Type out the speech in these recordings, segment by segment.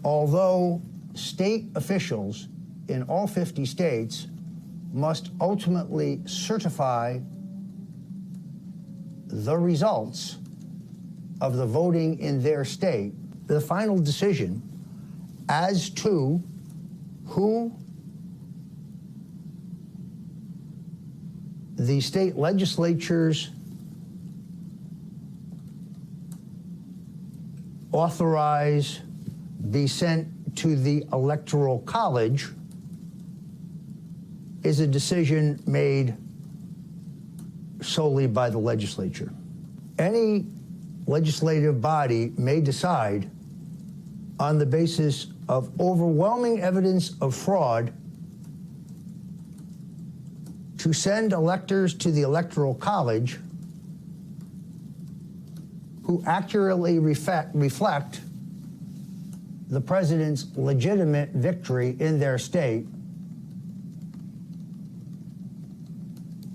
Although state officials in all 50 states must ultimately certify the results of the voting in their state, the final decision as to who the state legislatures authorize be sent to the Electoral College is a decision made solely by the legislature. Any legislative body may decide on the basis of overwhelming evidence of fraud to send electors to the Electoral College who accurately reflect the president's legitimate victory in their state,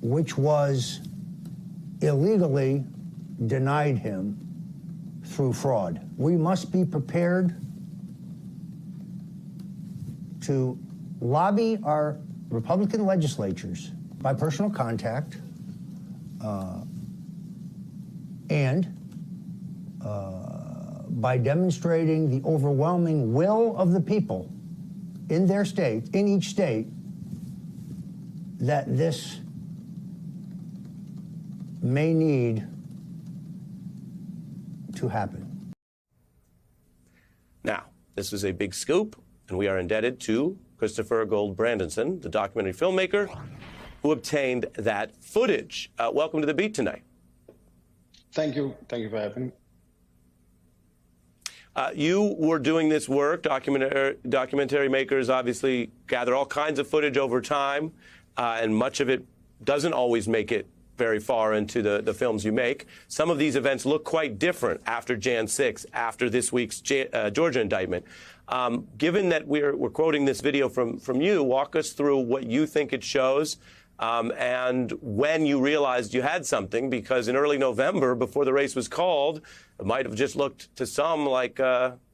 which was illegally denied him through fraud. We must be prepared to lobby our Republican legislatures by personal contact and by demonstrating the overwhelming will of the people in their state, in each state, that this may need to happen. Now, this is a big scoop, and we are indebted to Christopher Gold-Brandenson, the documentary filmmaker, who obtained that footage. Welcome to The Beat tonight. Thank you. Thank you for having me. You were doing this work. Documentary makers obviously gather all kinds of footage over time, and much of it doesn't always make it very far into the films you make. Some of these events look quite different after Jan 6, after this week's Georgia indictment. Given that we're quoting this video from you, walk us through what you think it shows and when you realized you had something, because in early November, before the race was called, it might have just looked to some like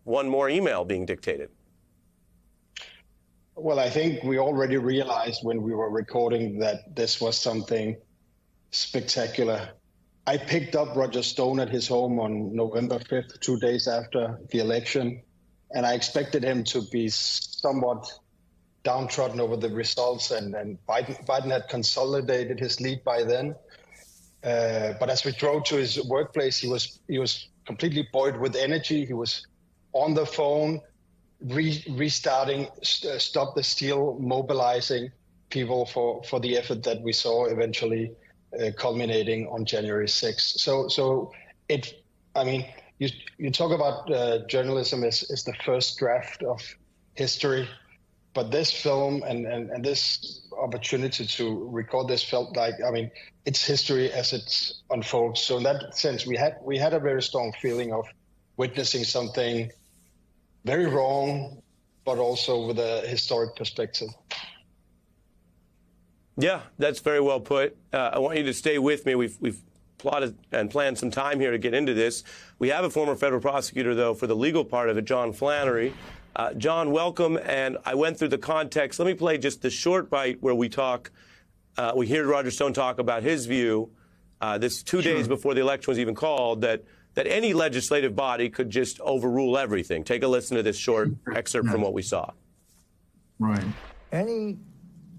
one more email being dictated. Well, I think we already realized when we were recording that this was something spectacular. I picked up Roger Stone at his home on November 5th, 2 days after the election, and I expected him to be somewhat downtrodden over the results, and Biden had consolidated his lead by then. But as we drove to his workplace, he was completely buoyed with energy. He was on the phone, restarting Stop the Steal, mobilizing people for the effort that we saw eventually culminating on January 6th. So I mean, you talk about journalism as the first draft of history, but this film and this opportunity to record this felt like, I mean, it's history as it unfolds. So in that sense, we had a very strong feeling of witnessing something very wrong, but also with a historic perspective. Yeah, that's very well put. I want you to stay with me. We've plotted and planned some time here to get into this. We have a former federal prosecutor, though, for the legal part of it, John Flannery. John, welcome. And I went through the context. Let me play just the short bite where we talk. We hear Roger Stone talk about his view, this 2 days before the election was even called, that any legislative body could just overrule everything. Take a listen to this short excerpt from what we saw. Right. Any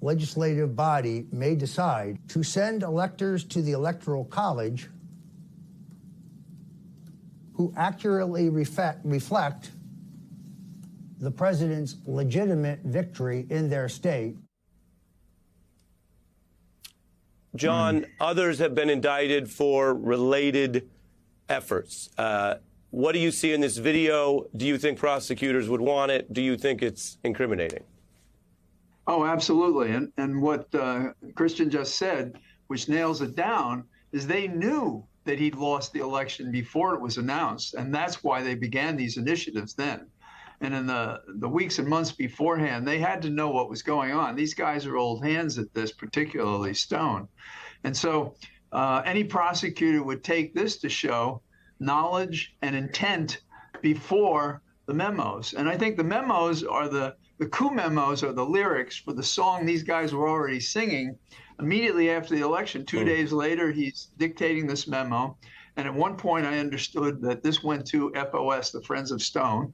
legislative body may decide to send electors to the Electoral College who accurately reflect the president's legitimate victory in their state. John, others have been indicted for related efforts. What do you see in this video? Do you think prosecutors would want it? Do you think it's incriminating? Oh, absolutely. And what Christian just said, which nails it down, is they knew that he'd lost the election before it was announced. And that's why they began these initiatives then. And in the weeks and months beforehand, they had to know what was going on. These guys are old hands at this, particularly Stone. And so any prosecutor would take this to show knowledge and intent before the memos. And I think the memos are the coup memos are the lyrics for the song these guys were already singing immediately after the election. 2 days later, he's dictating this memo. And at one point, I understood that this went to FOS, the Friends of Stone.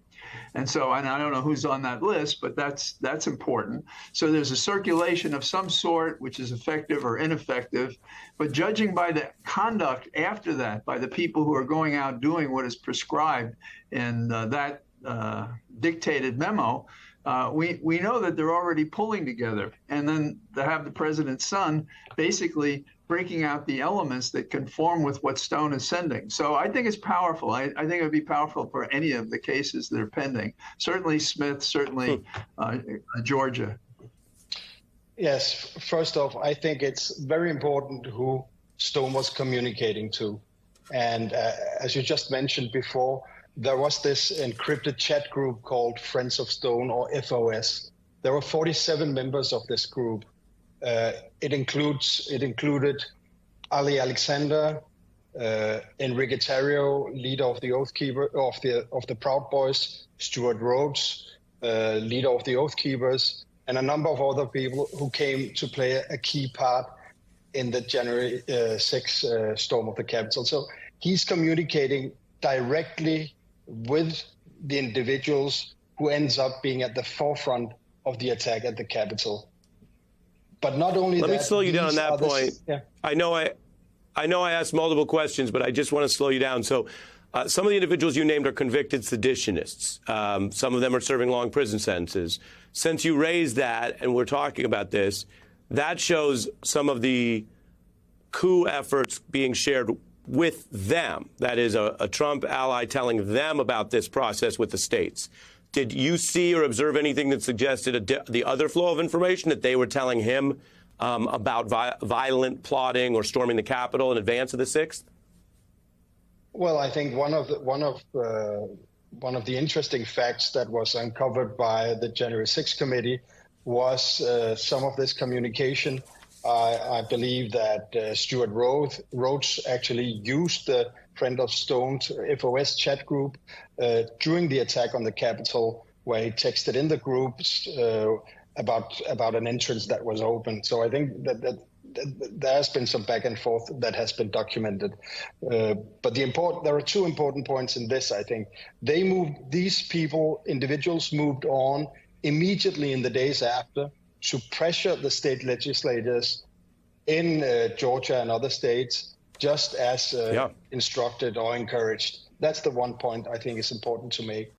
And so, and I don't know who's on that list, but that's important. So there's a circulation of some sort, which is effective or ineffective. But judging by the conduct after that, by the people who are going out doing what is prescribed in that dictated memo, we know that they're already pulling together. And then to have the president's son basically breaking out the elements that conform with what Stone is sending. So I think it's powerful. I think it would be powerful for any of the cases that are pending. Certainly Smith, certainly Georgia. Yes, first off, I think it's very important who Stone was communicating to. And as you just mentioned before, there was this encrypted chat group called Friends of Stone, or FOS. There were 47 members of this group. It included Ali Alexander, Enrique Tarrio, leader of the Oath Keeper of the Proud Boys, Stuart Rhodes, leader of the Oath Keepers, and a number of other people who came to play a key part in the January 6th storm of the Capitol. So he's communicating directly with the individuals who ends up being at the forefront of the attack at the Capitol. But not only that. Let me slow you down on that point. Yeah. I know I asked multiple questions, but I just want to slow you down. So some of the individuals you named are convicted seditionists. Some of them are serving long prison sentences. Since you raised that and we're talking about this, that shows some of the coup efforts being shared with them. That is a Trump ally telling them about this process with the states. Did you see or observe anything that suggested the other flow of information, that they were telling him about violent plotting or storming the Capitol in advance of the 6th? Well, I think one of the interesting facts that was uncovered by the January 6th committee was some of this communication. I believe that Stuart Rhodes actually used the Friend of Stone's FOS chat group during the attack on the Capitol, where he texted in the groups about an entrance that was open. So I think that there has been some back and forth that has been documented. But there are two important points in this, I think. These individuals moved on immediately in the days after to pressure the state legislators in Georgia and other states, just as instructed or encouraged. That's the one point I think is important to make.